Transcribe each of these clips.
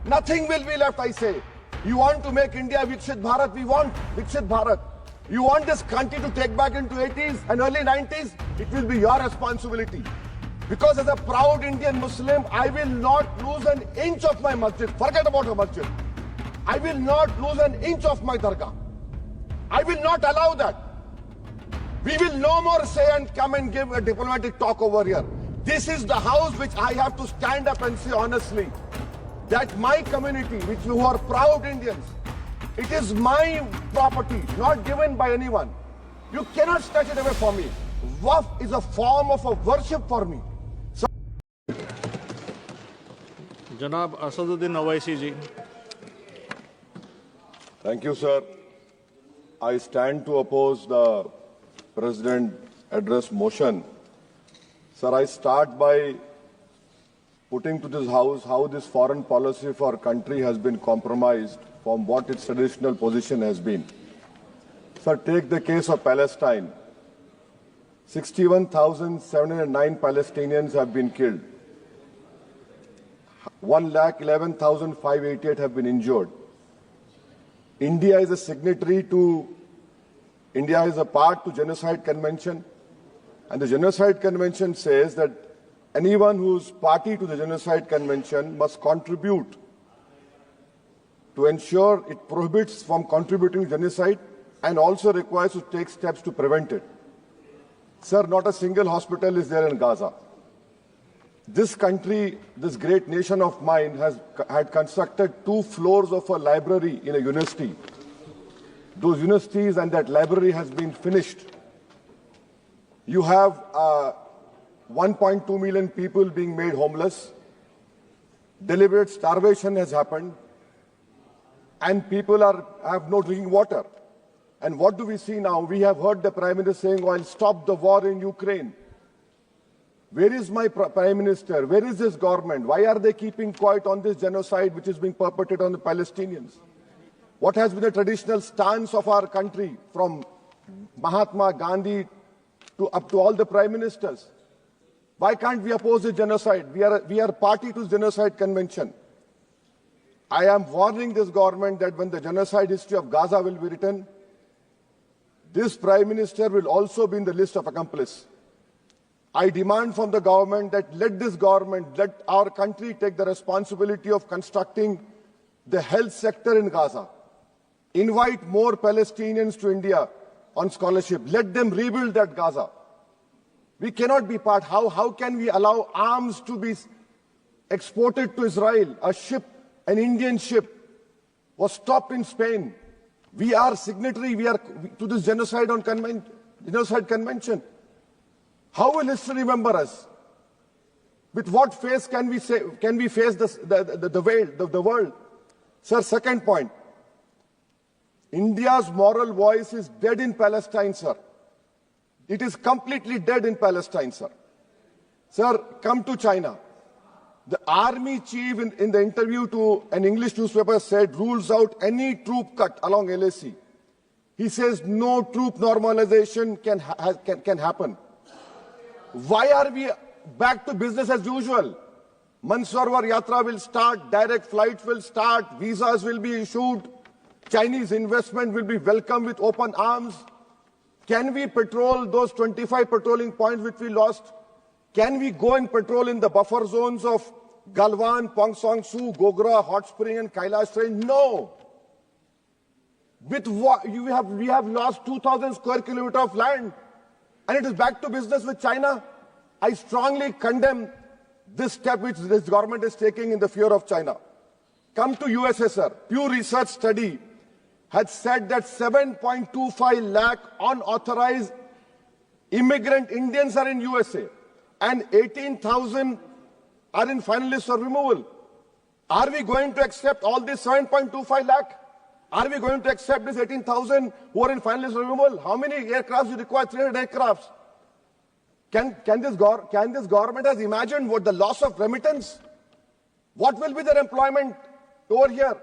Nothing will be left, I say. You want to make India Viksit Bharat? We want Viksit Bharat. You want this country to take back into 80s and early 90s? It will be your responsibility. Because as a proud Indian Muslim, I will not lose an inch of my masjid. Forget about the masjid. I will not lose an inch of my dargah. I will not allow that. We will no more say and come and give a diplomatic talk over here. This is the house which I have to stand up and say honestly that my community, which who are proud Indians, it is my property, not given by anyone. You cannot snatch it away from me. Waqf is a form of a worship for me. So Janab Asaduddin Owaisi ji. thank you, sir. I stand to oppose the President address motion. Sir, I start by putting to this House how this foreign policy for our country has been compromised from what its traditional position has been. Sir, take the case of Palestine. 61,709 Palestinians have been killed. 1,11,588 have been injured. India is a signatory to, India is a part to Genocide Convention, and the Genocide Convention says that anyone who's party to the Genocide Convention must contribute to ensure it prohibits from contributing to genocide and also requires to take steps to prevent it. Sir, not a single hospital is there in Gaza. This country, this great nation of mine, had constructed 2 floors of a library in a university. Those universities and that library has been finished. You have 1.2 million people being made homeless. Deliberate starvation has happened. And people have no drinking water. And what do we see now? We have heard the Prime Minister saying, I'll stop the war in Ukraine. Where is my Prime Minister? Where is this government? Why are they keeping quiet on this genocide which is being perpetrated on the Palestinians? What has been the traditional stance of our country from Mahatma Gandhi up to all the Prime Ministers? Why can't we oppose this genocide? We are party to the Genocide Convention. I am warning this government that when the genocide history of Gaza will be written, this Prime Minister will also be in the list of accomplices. I demand from the government that let our country take the responsibility of constructing the health sector in Gaza. Invite more Palestinians to India on scholarship. Let them rebuild that Gaza. We cannot be part. How can we allow arms to be exported to Israel? An Indian ship was stopped in Spain. We are signatory to this genocide convention. How will history remember us? With what face can we face the world? Sir, second point. India's moral voice is dead in Palestine, sir. It is completely dead in Palestine, sir. Sir, come to China. The army chief in the interview to an English newspaper said rules out any troop cut along LAC. He says no troop normalization can happen. Why are we back to business as usual? Mansarovar Yatra will start, direct flights will start, visas will be issued, Chinese investment will be welcomed with open arms. Can we patrol those 25 patrolling points which we lost? Can we go and patrol in the buffer zones of Galwan, Pong Song Su, Gogra, Hot Spring and Kailash Range? No. With what we have lost 2,000 square kilometers of land, and it is back to business with China. I strongly condemn this step which this government is taking in the fear of China. Come to USSR. Pew Research study had said that 7.25 lakh unauthorized immigrant Indians are in USA and 18,000 are in final list for removal. Are we going to accept all this 7.25 lakh? Are we going to accept this 18,000 who are in final list for removal? How many aircrafts you require? 300 aircrafts. Can this government has imagined what the loss of remittance? What will be their employment over here?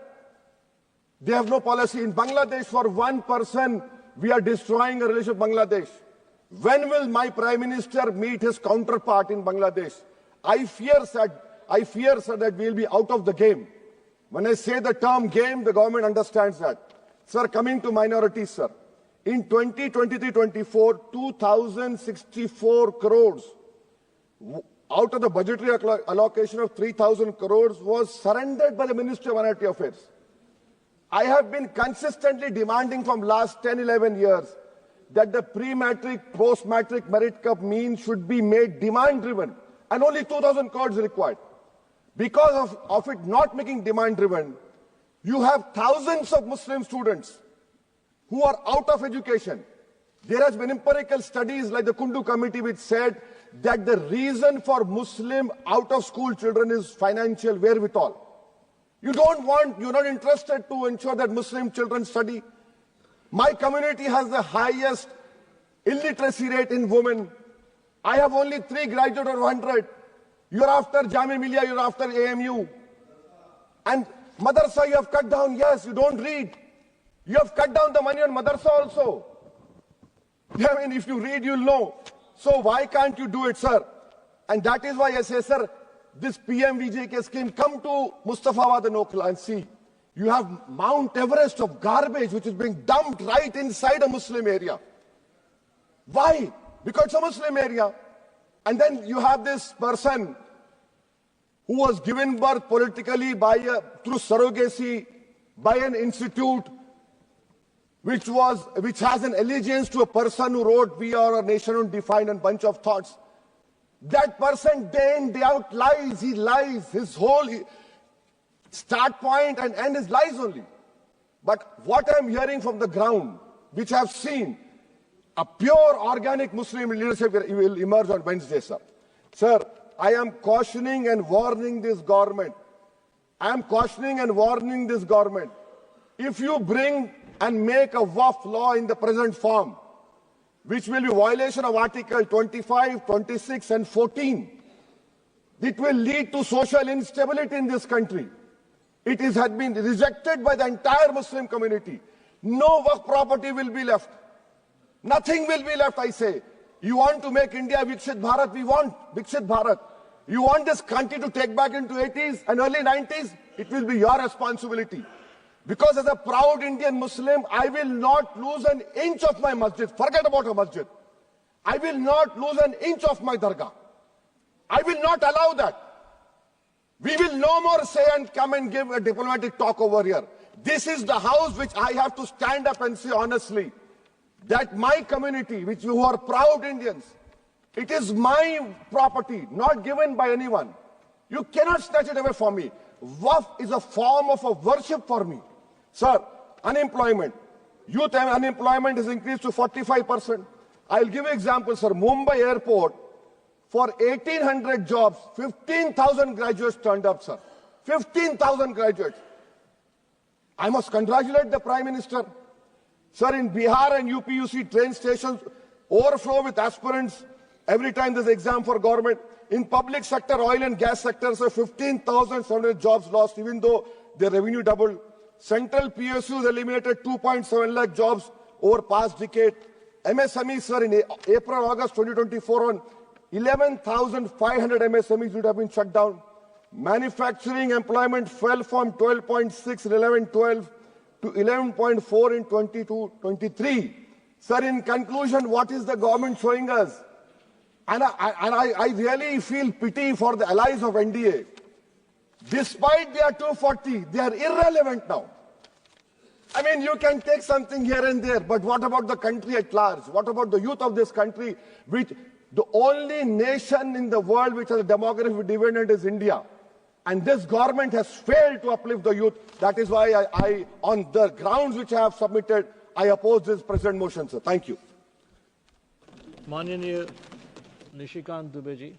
They have no policy. In Bangladesh, for one person, we are destroying a relationship with Bangladesh. When will my Prime Minister meet his counterpart in Bangladesh? I fear, sir, that we will be out of the game. When I say the term game, the government understands that. Sir, coming to minorities, sir. In 2023-24, 2,064 crores out of the budgetary allocation of 3,000 crores was surrendered by the Ministry of Minority Affairs. I have been consistently demanding from last 10, 11 years that the pre-matric, post-matric merit cup mean should be made demand-driven, and only 2,000 crores required. Because of it not making demand-driven, you have thousands of Muslim students who are out of education. There has been empirical studies like the Kundu Committee which said that the reason for Muslim out-of-school children is financial wherewithal. You're not interested to ensure that Muslim children study. My community has the highest illiteracy rate in women. I have only 3 graduates out of 100. You're after Jamia Millia, you're after AMU. And madrasa you have cut down, yes, you don't read. You have cut down the money on madrasa also. I mean, if you read, you'll know. So why can't you do it, sir? And that is why I say, sir, this PMVJK scheme, come to Mustafawad and Okhla and see. You have Mount Everest of garbage which is being dumped right inside a Muslim area. Why? Because it's a Muslim area. And then you have this person who was given birth politically through surrogacy by an institute which has an allegiance to a person who wrote "We Are a Nation Undefined" and bunch of thoughts. That person day in, day out lies. He lies. His whole start point and end is lies only. But what I'm hearing from the ground, which I've seen, a pure organic Muslim leadership will emerge on Wednesday, sir. Sir, I am cautioning and warning this government. I am cautioning and warning this government. If you bring and make a Waqf law in the present form, which will be violation of Article 25, 26 and 14, it will lead to social instability in this country. It has been rejected by the entire Muslim community. No Waqf property will be left. Nothing will be left, I say. You want to make India Viksit Bharat? We want Viksit Bharat. You want this country to take back into 80s and early 90s? It will be your responsibility. Because as a proud Indian Muslim, I will not lose an inch of my masjid. Forget about a masjid. I will not lose an inch of my dargah. I will not allow that. We will no more say and come and give a diplomatic talk over here. This is the house which I have to stand up and say honestly that my community, which you are proud Indians, it is my property, not given by anyone. You cannot snatch it away from me. Waqf is a form of a worship for me. Sir, unemployment. Youth unemployment has increased to 45%. I'll give you example, sir. Mumbai airport, for 1,800 jobs, 15,000 graduates turned up, sir. 15,000 graduates. I must congratulate the Prime Minister. Sir, in Bihar and UP, you see train stations overflow with aspirants every time there's an exam for government. In public sector, oil and gas sector, sir, 15,700 jobs lost, even though their revenue doubled. Central PSUs eliminated 2.7 lakh jobs over past decade. MSMEs, sir, in April, August 2024, on 11,500 MSMEs would have been shut down. Manufacturing employment fell from 12.6 in 11-12 to 11.4 in 22-23. Sir, in conclusion, what is the government showing us? And I really feel pity for the allies of NDA. Despite they are 240, they are irrelevant now. I mean, you can take something here and there, but what about the country at large? What about the youth of this country, which the only nation in the world which has a demographic dividend is India. And this government has failed to uplift the youth. That is why I on the grounds which I have submitted, I oppose this present motion, sir. Thank you. माननीय निशिकांत दुबे जी.